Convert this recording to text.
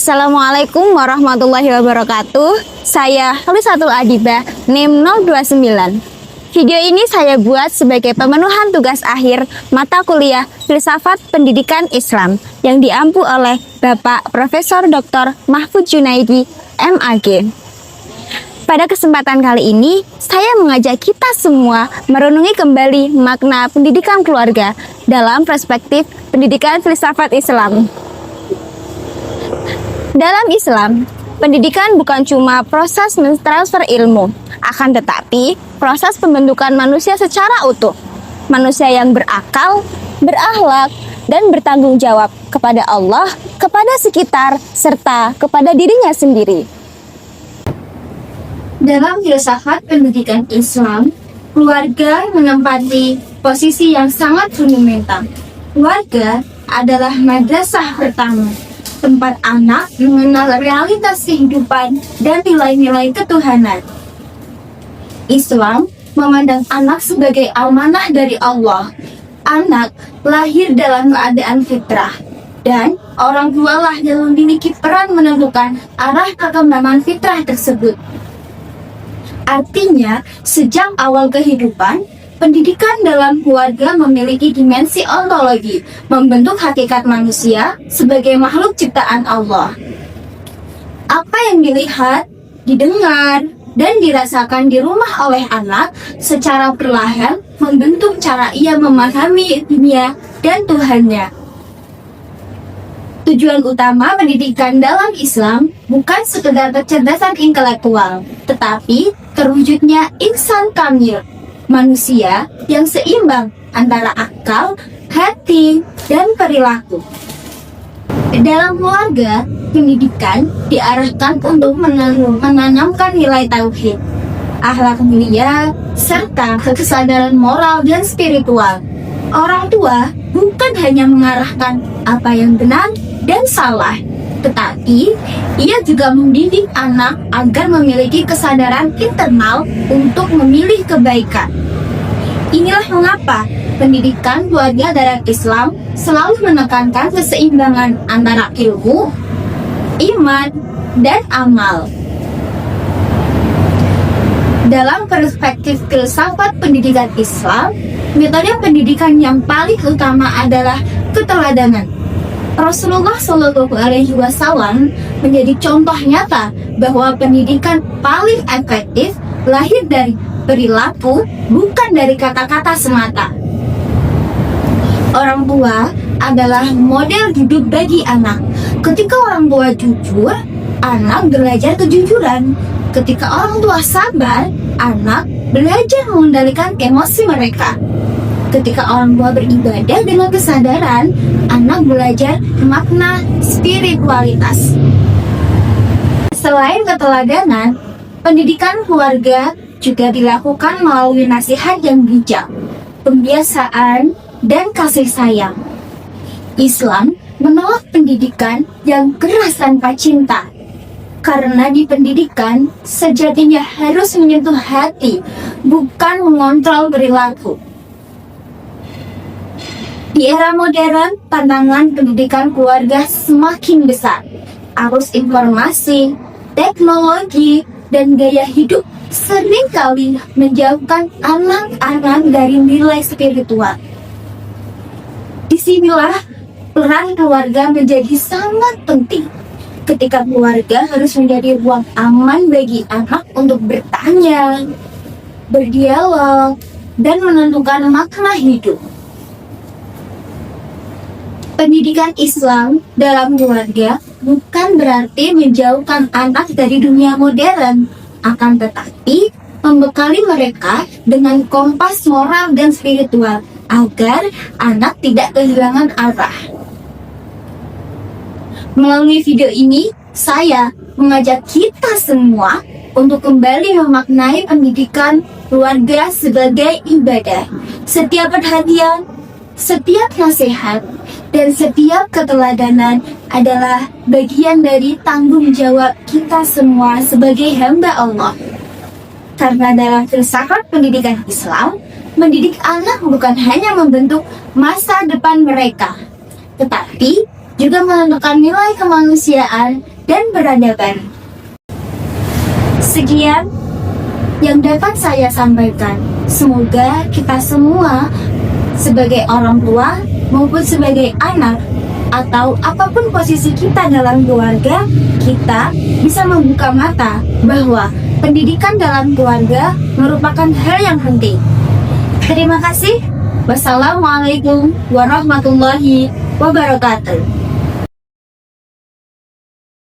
Assalamualaikum warahmatullahi wabarakatuh. Saya Halisatul Adibah, NIM 029. Video ini saya buat sebagai pemenuhan tugas akhir mata kuliah Filsafat Pendidikan Islam yang diampu oleh Bapak Profesor Dr. Mahfud Junaidi, MAG. Pada kesempatan kali ini, saya mengajak kita semua merenungi kembali makna pendidikan keluarga dalam perspektif pendidikan filsafat Islam. Dalam Islam, pendidikan bukan cuma proses mentransfer ilmu, akan tetapi proses pembentukan manusia secara utuh. Manusia yang berakal, berakhlak, dan bertanggung jawab kepada Allah, kepada sekitar, serta kepada dirinya sendiri. Dalam filsafat pendidikan Islam, keluarga menempati posisi yang sangat fundamental. Keluarga adalah madrasah pertama, tempat anak mengenal realitas kehidupan dan nilai-nilai ketuhanan. Islam memandang anak sebagai amanah dari Allah. Anak lahir dalam keadaan fitrah, dan orang tualah yang memiliki peran menentukan arah perkembangan fitrah tersebut. Artinya, sejak awal kehidupan, pendidikan dalam keluarga memiliki dimensi ontologi, membentuk hakikat manusia sebagai makhluk ciptaan Allah. Apa yang dilihat, didengar, dan dirasakan di rumah oleh anak secara perlahan membentuk cara ia memahami dunia dan Tuhannya. Tujuan utama pendidikan dalam Islam bukan sekedar kecerdasan intelektual, tetapi terwujudnya insan kamil, manusia yang seimbang antara akal, hati, dan perilaku. Dalam keluarga, pendidikan diarahkan untuk menanamkan nilai tauhid, akhlak mulia, serta kesadaran moral dan spiritual. Orang tua bukan hanya mengarahkan apa yang benar dan salah, tetapi ia juga mendidik anak agar memiliki kesadaran internal untuk memilih kebaikan. Inilah mengapa pendidikan keluarga dalam Islam selalu menekankan keseimbangan antara ilmu, iman, dan amal. Dalam perspektif filsafat pendidikan Islam, metode pendidikan yang paling utama adalah keteladanan. Rasulullah Shallallahu Alaihi Wasallam menjadi contoh nyata bahwa pendidikan paling efektif lahir dari perilaku, bukan dari kata-kata semata. Orang tua adalah model hidup bagi anak. Ketika orang tua jujur, anak belajar kejujuran. Ketika orang tua sabar, anak belajar mengendalikan emosi mereka. Ketika orang tua beribadah dengan kesadaran, anak belajar makna spiritualitas. Selain keteladanan, pendidikan keluarga juga dilakukan melalui nasihat yang bijak, pembiasaan, dan kasih sayang. Islam menolak pendidikan yang keras tanpa cinta, karena di pendidikan sejatinya harus menyentuh hati, bukan mengontrol perilaku. Di era modern, tantangan pendidikan keluarga semakin besar. Arus informasi, teknologi, dan gaya hidup seringkali menjauhkan anak-anak dari nilai spiritual. Disinilah peran keluarga menjadi sangat penting. Ketika keluarga harus menjadi ruang aman bagi anak untuk bertanya, berdialog, dan menentukan makna hidup. Pendidikan Islam dalam keluarga bukan berarti menjauhkan anak dari dunia modern, akan tetapi membekali mereka dengan kompas moral dan spiritual agar anak tidak kehilangan arah. Melalui video ini, saya mengajak kita semua untuk kembali memaknai pendidikan keluarga sebagai ibadah. Setiap perhatian, setiap nasihat, dan setiap keteladanan adalah bagian dari tanggung jawab kita semua sebagai hamba Allah. Karena dalam filsafat pendidikan Islam, mendidik anak bukan hanya membentuk masa depan mereka, tetapi juga menanamkan nilai kemanusiaan dan peradaban. Sekian yang dapat saya sampaikan. Semoga kita semua sebagai orang tua maupun sebagai anak atau apapun posisi kita dalam keluarga, kita bisa membuka mata bahwa pendidikan dalam keluarga merupakan hal yang penting. Terima kasih. Wassalamualaikum warahmatullahi wabarakatuh.